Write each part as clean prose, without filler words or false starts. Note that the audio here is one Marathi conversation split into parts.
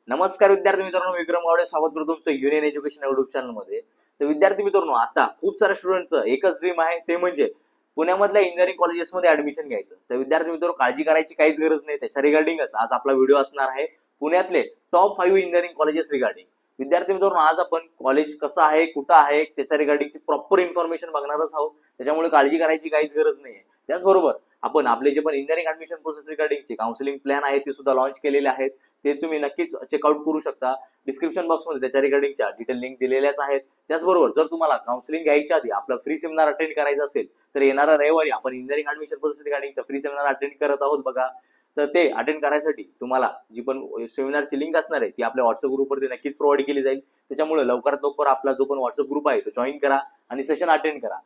नमस्कार विद्यार्थी मित्रांनो, विक्रम गावडे स्वागत करतो तुमचं युनियन एज्युकेशन युट्यूब चॅनल मध्ये। तर विद्यार्थी मित्रांनो, आता खूप साऱ्या स्टुडंटचं एकच ड्रीम आहे, ते म्हणजे पुण्यामधल्या इंजिनिअरिंग कॉलेजेसमध्ये ऍडमिशन घ्यायचं। तर विद्यार्थी मित्रांनो, काळजी करायची काहीच गरज नाही, त्याच्या रिगार्डिंगच आज आपला व्हिडिओ असणार आहे, पुण्यातले टॉप 5 इंजिनिअरिंग कॉलेजेस रिगार्डिंग। विद्यार्थी मित्रांनो, आज आपण कॉलेज कसं आहे, कुठं आहे, त्याच्या रिगार्डिंगची प्रॉपर इन्फॉर्मेशन बघणारच आहोत, त्याच्यामुळे काळजी करायची काहीच गरज नाहीये। त्याचबरोबर आपण आपले जे पण इंजिनिअरिंग ऍडमिशन प्रोसेस रिगार्डिंगचे काउन्सिलिंग प्लॅन आहे ते सुद्धा लॉन्च केलेले आहेत, ते तुम्ही नक्कीच चेकआउट करू शकता। डिस्क्रिप्शन बॉक्समध्ये त्याच्या रिगार्डिंगच्या डिटेल लिंक दिलेल्याच आहेत। त्याचबरोबर जर तुम्हाला काउन्सिलिंग घ्यायच्या आधी आपला फ्री सेमिनार अटेंड करायचा असेल तर येणाऱ्या रविवारी आपण इंजिनिअरिंग ऍडमिशन प्रोसेस रिगार्डिंगचा फ्री सेमिनार अटेंड करत आहोत बघा। तर ते अटेंड करायसाठी तुम्हाला जी पण सेमिनारची लिंक असणार आहे ती आपल्या व्हॉट्सअप ग्रुपवरती नक्कीच प्रोव्हाइड केली जाईल, त्याच्यामुळे लवकरात लवकर आपला जो पण व्हॉट्सअप ग्रुप आहे तो जॉईन करा आणि सेशन अटेंड करा।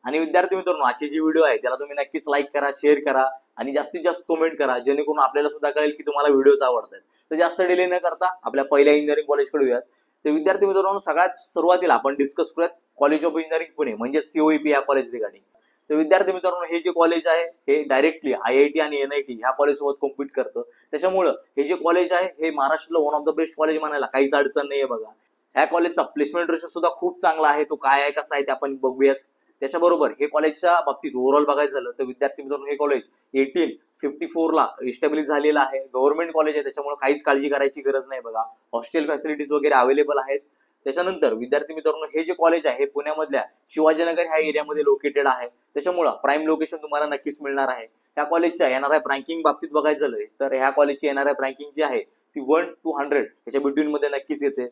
आणि विद्यार्थी मित्रांनो, आजची जी व्हिडिओ आहे त्याला तुम्ही नक्कीच लाईक करा, शेअर करा आणि जास्तीत जास्त कमेंट करा, जेणेकरून आपल्याला सुद्धा कळेल की तुम्हाला व्हिडिओज आवडतात। तर जास्त डिले न करता आपल्या पहिल्या इंजिनिअरिंग कॉलेजकडे येऊयात। तर विद्यार्थी मित्रांनो, सगळ्यात सुरुवातीला आपण डिस्कस करूयात कॉलेज ऑफ इंजिनिअरिंग पुणे म्हणजे COEP या कॉलेज रिगार्डिंग। तर विद्यार्थी मित्रांनो, हे जे कॉलेज आहे हे डायरेक्टली IIT आणि NIT ह्या कॉलेज सोबत कॉम्पिट करतं, त्याच्यामुळे हे जे कॉलेज आहे हे महाराष्ट्राला one of the best college म्हणायला काहीच अडचण नाहीये बघा। ह्या कॉलेजचा प्लेसमेंट रेशो सुद्धा खूप चांगला आहे, तो काय आहे कसा आहे ते आपण बघूयात। त्याच्याबरोबर हे कॉलेजच्या बाबतीत ओव्हरऑल बघायचं झालं तर विद्यार्थी मित्रांनो, हे कॉलेज 1854 ला इस्टॅब्लिश झालेलं आहे, गव्हर्नमेंट कॉलेज आहे, त्याच्यामुळे काहीच काळजी करायची गरज नाही बघा। हॉस्टेल फॅसिलिटीज वगैरे अवेलेबल आहेत। त्याच्यानंतर विद्यार्थी मित्रांनो, हे जे कॉलेज आहे हे पुण्यामधल्या शिवाजीनगर ह्या एरियामध्ये लोकेटेड आहे, त्याच्यामुळे प्राईम लोकेशन तुम्हाला नक्कीच मिळणार आहे। ह्या कॉलेजच्या येणाऱ्या रँकिंग बाबतीत बघायचं झालं तर ह्या कॉलेजची येणाऱ्या रँकिंग जी आहे ती 1 to 100 याच्या बिटवीन मध्ये नक्कीच येते।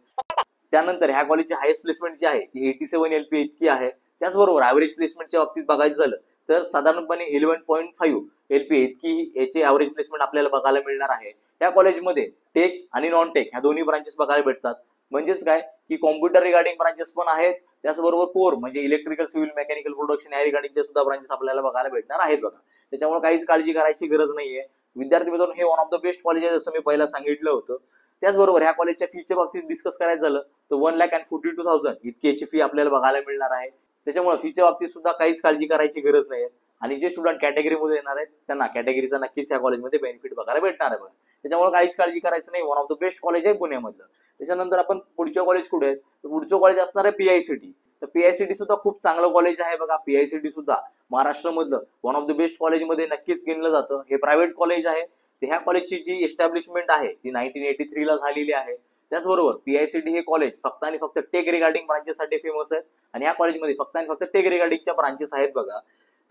त्यानंतर ह्या कॉलेजची हायेस्ट प्लेसमेंट जी आहे ती 87 LPA इतकी आहे। त्याचबरोबर ऍव्हरेज प्लेसमेंटच्या बाबतीत बघायचं झालं तर साधारणपणे 11.5 LPA इतकी याची ऍव्हरेज प्लेसमेंट आपल्याला बघायला मिळणार आहे। या कॉलेजमध्ये टेक आणि नॉन टेक ह्या दोन्ही ब्रांचेस बघायला भेटतात, म्हणजेच काय की कॉम्प्युटर रिगार्डिंग ब्रांचेस पण आहेत, त्याचबरोबर कोर म्हणजे इलेक्ट्रिकल, सिव्हिल, मेकॅनिकल, प्रोडक्शन या रिगार्डिंगचे सुद्धा ब्रांचेस आपल्याला बघायला भेटणार आहेत बघा। त्याच्यामुळे काहीच काळजी करायची गरज नाहीये विद्यार्थी मित्रांनो, हे one of the best college आहे जसं मी पहिला सांगितलं होतं। त्याचबरोबर ह्या कॉलेजच्या फीच्या बाबतीत डिस्कस करायचं झालं तर 1,42,000 इतकी याची फी आपल्याला बघायला मिळणार आहे, त्याच्यामुळे फीच्या बाबतीत सुद्धा काहीच काळजी करायची गरज नाही। आणि जे स्टुडंट कॅटेगरीमध्ये येणार आहेत त्यांना कॅटेगरीचा नक्कीच या कॉलेजमध्ये बेनिफिट बघायला भेटणार आहे बघा, त्याच्यामुळे काहीच काळजी करायचं नाही, one of the best college आहे पुण्यामधलं। त्याच्यानंतर आपण पुढच्या कॉलेज कुठे आहे तर पुढचं कॉलेज असणार आहे PICT। तर PICT सुद्धा खूप चांगलं कॉलेज आहे बघा। PICT सुद्धा महाराष्ट्रामधलं वन ऑफ द बेस्ट कॉलेजमध्ये नक्कीच गिनलं जातं, हे प्रायव्हेट कॉलेज आहे। ह्या कॉलेजची जी एस्टॅब्लिशमेंट आहे ती 1983 ला झालेली आहे। त्याचबरोबर PICT हे कॉलेज फक्त आणि फक्त टेक रिगार्डिंग ब्रांचेससाठी फेमस आहे आणि ह्या कॉलेजमध्ये फक्त आणि फक्त टेक रिगार्डिंगच्या ब्रांचेस आहेत बघा।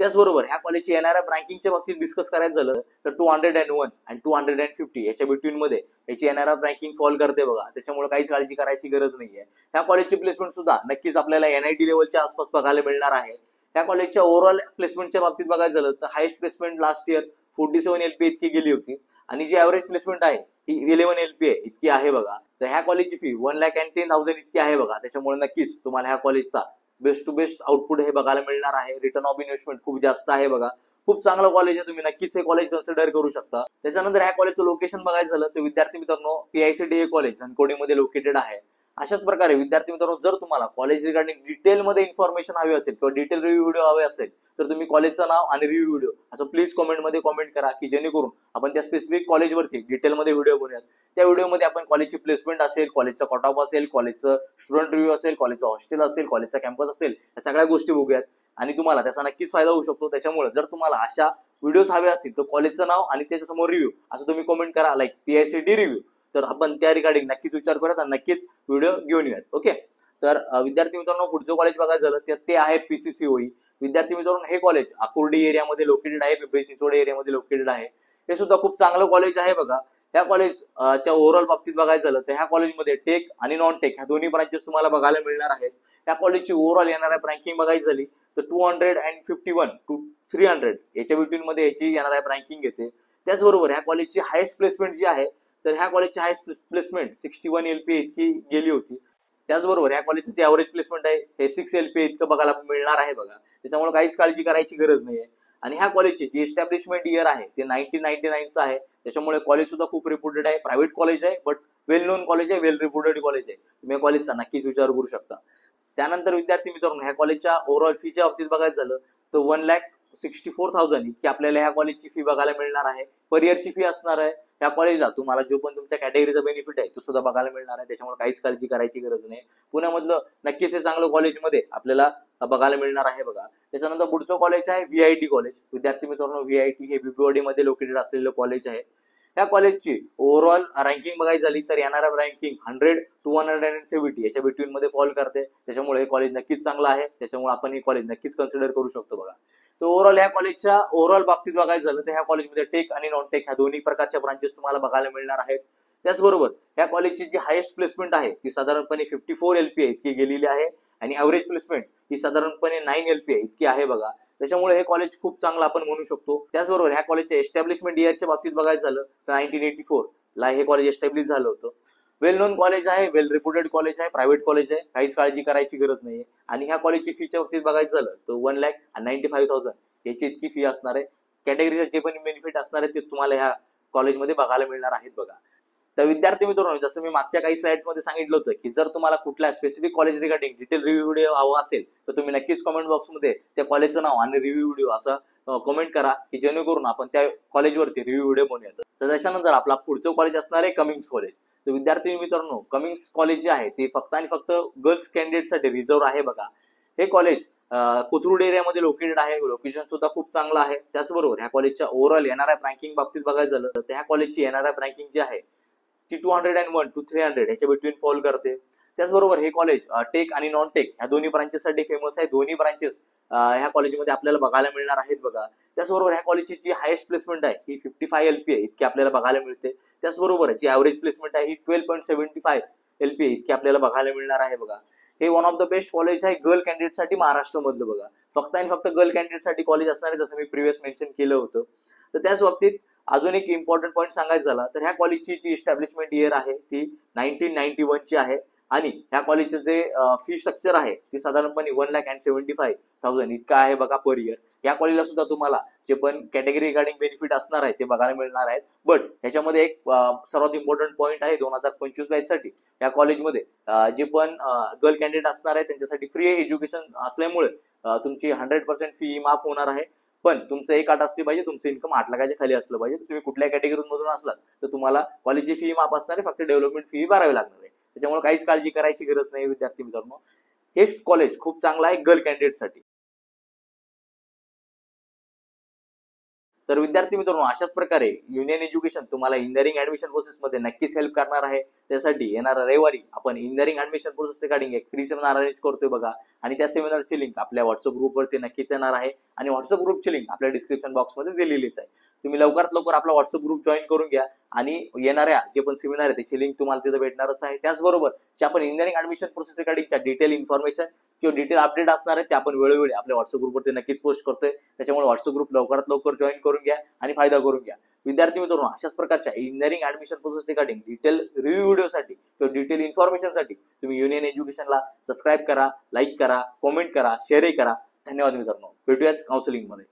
त्याचबरोबर ह्या कॉलेजची येणाऱ्या रँकिंगच्या बाबतीत डिस्कस करायचं झालं तर 201 आणि 250 याच्या बिटवीन मध्ये याची येणाऱ्या रँकिंग फॉल करते बघा, त्याच्यामुळे काहीच काळजी करायची गरज नाहीये। ह्या कॉलेजची प्लेसमेंट सुद्धा नक्कीच आपल्याला NIT लेवलच्या आसपास बघायला मिळणार आहे। त्या कॉलेजच्या ओव्हरऑल प्लेसमेंटच्या बाबतीत बघायचं झालं तर highest placement last year 47 LPA इतकी गेली होती आणि जी ऍव्हरेज प्लेसमेंट आहे ही 11 LPA इतकी आहे बघा। तर ह्या कॉलेजची फी 1,10,000 इतकी आहे बघा, त्याच्यामुळे नक्कीच तुम्हाला ह्या कॉलेजचा बेस्ट टू बेस्ट आउटपुट हे बघायला मिळणार आहे। रिटर्न ऑफ इन्व्हेस्टमेंट खूप जास्त आहे बघा, खूप चांगलं कॉलेज आहे, तुम्ही नक्कीच हे कॉलेज कन्सिडर करू शकता। त्याच्यानंतर ह्या कॉलेजचं लोकेशन बघायचं झालं तर विद्यार्थी मित्रांनो, PICT हे कॉलेज धनकोडीमध्ये लोकेटेड आहे। अशाच प्रकारे विद्यार्थी मित्रांनो, जर तुम्हाला कॉलेज रिगार्डिंग डिटेलमध्ये इन्फॉर्मेशन हवी असेल किंवा डिटेल रिव्ह्यू व्हिडिओ हवे असेल तर तुम्ही कॉलेजचं नाव आणि रिव्ह्यू व्हिडिओ असं प्लीज कमेंटमध्ये कमेंट करा, की जेणेकरून आपण त्या स्पेसिफिक कॉलेजवरती डिटेलमध्ये व्हिडिओ बनवूयात। त्या व्हिडिओमध्ये आपण कॉलेजची प्लेसमेंट असेल, कॉलेजचा कट ऑफ असेल, कॉलेजचं स्टुडंट रिव्ह्यू असेल, कॉलेजचं हॉस्टेल असेल, कॉलेजचा कॅम्पस असेल, या सगळ्या गोष्टी बघूयात आणि तुम्हाला त्याचा नक्कीच फायदा होऊ शकतो। त्याच्यामुळे जर तुम्हाला अशा व्हिडिओज हवे असतील तर कॉलेजचं नाव आणि त्याच्यासमोर रिव्ह्यू असं तुम्ही कमेंट करा, लाईक PICT रिव्ह्यू, तर आपण त्या रिगार्डिंग नक्कीच विचार करूयात आणि नक्कीच व्हिडिओ घेऊन येऊयात। ओके, तर विद्यार्थी मित्रांनो, पुढचं कॉलेज बघायचं झालं तर ते आहे PCCOE। विद्यार्थी मित्रांनो, हे कॉलेज आकुर्डी एरियामध्ये लोकेटेड आहे, पिंपरी चिंचवड एरियामध्ये लोकेटेड आहे। हे सुद्धा खूप चांगलं कॉलेज आहे बघा। त्या कॉलेजच्या ओव्हरऑल बाबतीत बघायचं झालं तर ह्या कॉलेजमध्ये टेक आणि नॉन टेक ह्या दोन्ही ब्रांचेस तुम्हाला बघायला मिळणार आहेत। त्या कॉलेजची ओव्हरऑल येणाऱ्या रँकिंग बघायची झाली तर 251 to 300 याच्या बिटवीन मध्ये याची येणाऱ्या रँकिंग येते। त्याचबरोबर ह्या कॉलेजची हायेस्ट प्लेसमेंट जी आहे तर ह्या कॉलेजची हायेस्ट प्लेसमेंट 61 LPA इतकी गेली होती। त्याचबरोबर ह्या कॉलेजची ऍव्हरेज प्लेसमेंट आहे हे 6 LPA इतकं बघायला मिळणार आहे बघा, त्याच्यामुळे काहीच काळजी करायची गरज नाहीये। आणि ह्या कॉलेजची जी एस्टॅब्लिशमेंट इयर आहे ते 1999 आहे, त्याच्यामुळे कॉलेज सुद्धा खूप रिप्युटेड आहे, प्रायव्हेट कॉलेज आहे, बट वेल नोन कॉलेज आहे, वेल रिप्युटेड कॉलेज आहे, तुम्ही कॉलेजचा नक्कीच विचार करू शकता। त्यानंतर विद्यार्थी मित्रांनो, ह्या कॉलेजच्या ओव्हरऑल फीच्या बाबतीत बघायचं झालं तर 64,000 इतकी आपल्याला ह्या कॉलेजची फी बघायला मिळणार आहे. पर इयरची फी असणार आहे. या कॉलेजला तुम्हाला जो पण तुमच्या कॅटेगरीचा बेनिफिट आहे तो सुद्धा बघायला मिळणार आहे. त्याच्यामुळे काहीच काळजी करायची गरज नाही. पुण्यामधलं नक्कीच हे चांगलं कॉलेजमध्ये आपल्याला बघायला मिळणार आहे बघा. त्याच्यानंतर पुढचं कॉलेज आहे VIT कॉलेज. विद्यार्थी मित्रांनो, VIT हे BPOD मध्ये लोकेटेड असलेलं कॉलेज आहे. या कॉलेजची ओव्हरऑल रँकिंग बघायची झाली तर NRF रँकिंग 100 to 170 याच्या बिटवीन मध्ये फॉल करते. त्याच्यामुळे हे कॉलेज नक्कीच चांगलं आहे. त्याच्यामुळे आपण हे कॉलेज नक्कीच कन्सिडर करू शकतो बघा. तर ओव्हरऑल या कॉलेजच्या ओव्हरऑल बाबतीत बघायचं झालं तर ह्या कॉलेजमध्ये टेक आणि नॉन टेक ह्या दोन्ही प्रकारच्या ब्रांचेस तुम्हाला बघायला मिळणार आहेत. त्याचबरोबर या कॉलेजची जी हायेस्ट प्लेसमेंट आहे ती साधारणपणे 54 LPA इतकी गेलेली आहे आणि ऍव्हरेज प्लेसमेंट ही साधारणपणे 9 LPA इतकी आहे बघा. त्याच्यामुळे हे कॉलेज खूप चांगलं आपण म्हणू शकतो. त्याचबरोबर ह्या कॉलेजच्या एस्टॅब्लिशमेंट इयरच्या बाबतीत बघायचं झालं तर 1984 ला हे कॉलेज एस्टॅब्लिश झालं होतं. वेल नोन कॉलेज आहे, वेल रिप्युटेड कॉलेज आहे, प्रायव्हेट कॉलेज आहे, काहीच काळजी करायची गरज नाहीये. आणि ह्या कॉलेजची फीच्या बाबतीत बघायचं झालं तर 1,95,000 याची इतकी फी असणार आहे. कॅटेगरीचे जे पण बेनिफिट असणार आहे ते तुम्हाला ह्या कॉलेजमध्ये बघायला मिळणार आहेत बघा. तर विद्यार्थी मित्रांनो, जसं मी मागच्या काही स्लाइड्स मध्ये सांगितलं होतं की जर तुम्हाला कुठल्या specific college regarding detail review video हवा असेल तर तुम्ही नक्कीच कमेंट बॉक्समध्ये त्या कॉलेजचं नाव आणि रिव्ह्यू व्हिडिओ असं कमेंट करा की जेणेकरून आपण त्या कॉलेजवरती रिव्ह्यू व्हिडिओ बनवूयात. तर त्याच्यानंतर आपला पुढचं कॉलेज असणार आहे कमिंग्स कॉलेज. तर विद्यार्थी मित्रांनो, कमिंग्स कॉलेज जे आहे ते फक्त आणि फक्त गर्ल्स कॅन्डिडेटसाठी रिझर्व आहे बघा. हे कॉलेज कोथरूड एरियामध्ये लोकेटेड आहे. लोकेशन सुद्धा खूप चांगलं आहे. त्याचबरोबर ह्या कॉलेजच्या ओव्हरऑल NRF रँकिंग बाबतीत बघायचं झालं तर ह्या कॉलेजची NRF रँकिंग जी आहे ती 201 to 300 याच्या बिटवीन फॉल करते. त्याचबरोबर हे कॉलेज टेक आणि नॉन टेक ह्या दोन्ही ब्रांचेससाठी फेमस आहे. दोन्ही ब्रांचेस ह्या कॉलेजमध्ये आपल्याला बघायला मिळणार आहेत बघा. त्याचबरोबर ह्या कॉलेजची जी हायेस्ट प्लेसमेंट आहे ही 55 LPA इतकी आपल्याला बघायला मिळते. त्याचबरोबर जी ऍव्हरेज प्लेसमेंट आहे ही 12.75 LPA इतकी आपल्याला बघायला मिळणार आहे बघा. हे one of the best college आहे गर्ल कॅन्डिडेटसाठी महाराष्ट्रामधलं बघा. फक्त आणि फक्त गर्ल कॅन्डिडेटसाठी कॉलेज असणार आहे, जसं मी प्रिव्हियस मेन्शन केलं होतं. तर त्याच बाबतीत अजून एक इम्पॉर्टंट पॉईंट सांगायचं झाला तर ह्या कॉलेजची जी एस्टॅब्लिशमेंट इयर आहे ती 1991 ची आहे. आणि ह्या कॉलेजचे जे फी स्ट्रक्चर आहे ते साधारणपणे 1,75,000 इतका आहे बघा पर इयर. या कॉलेजला सुद्धा तुम्हाला जे पण कॅटेगरी रिगार्डिंग बेनिफिट असणार आहे ते बघायला मिळणार आहेत. बट ह्याच्यामध्ये एक सर्वात इम्पॉर्टंट पॉईंट आहे 2025 बॅचसाठी या कॉलेजमध्ये जे पण गर्ल कॅन्डिडेट असणार आहे त्यांच्यासाठी फ्री एज्युकेशन असल्यामुळे तुमची 100% फी माफ होणार आहे. पण तुमचं एक अट असली पाहिजे, तुमचं इन्कम 8 लाखाच्या खाली असलं पाहिजे. तुम्ही कुठल्या कॅटेगरीमधून असलात तर तुम्हाला कॉलेजची फी माफ असणार आहे, फक्त डेव्हलपमेंट फी भरावी लागणार आहे. त्याच्यामुळे काहीच काळजी करायची गरज नाही विद्यार्थी मित्रांनो. हे कॉलेज खूप चांगलं आहे गर्ल कॅन्डिडेटसाठी. तर विद्यार्थी मित्रांनो, अशाच प्रकारे युनियन एज्युकेशन तुम्हाला इंजिनिअरिंग ऍडमिशन प्रोसेस मध्ये नक्कीच हेल्प करणार आहे. त्यासाठी येणाऱ्या रविवारी आपण इंजिनिअरिंग ऍडमिशन प्रोसेस रिगार्डिंग एक फ्री सेमिनार अरेंज करतोय बघा. आणि त्या सेमिनारची लिंक आपल्या व्हॉट्सअप ग्रुपवरती नक्कीच येणार आहे. आणि व्हॉट्सअप ग्रुपची लिंक आपल्या डिस्क्रिप्शन बॉक्समध्ये दिलेलीच आहे. तुम्ही लवकरात लवकर आपला व्हॉट्सअप ग्रुप जॉईन करून घ्या. आणि येणाऱ्या जे पण सेमिनार आहे त्याची लिंक तुम्हाला तिथे भेटणारच आहे. त्याचबरोबर जे आपण इंजिनिअरिंग ऍडमिशन प्रोसेस रिगार्डिंगच्या डिटेल इन्फॉर्मेशन किंवा डिटेल अपडेट असणार आहे ते आपण वेळोवेळी आपल्या व्हॉट्सअप ग्रुपवरती नक्कीच पोस्ट करतोय. त्याच्यामुळे व्हॉट्सअप ग्रुप लवकरात लवकर जॉईन करून घ्या आणि फायदा करून घ्या. विद्यार्थी मित्रांनो, अशाच प्रकारच्या engineering admission process regarding detail review व्हिडिओसाठी किंवा डिटेल इन्फॉर्मेशनसाठी तुम्ही युनियन एज्युकेशनला सबस्क्राईब करा, लाईक करा, कमेंट करा, शेअरही करा. धन्यवाद मित्रांनो. भेटूयाच काउन्सिलिंग मध्ये.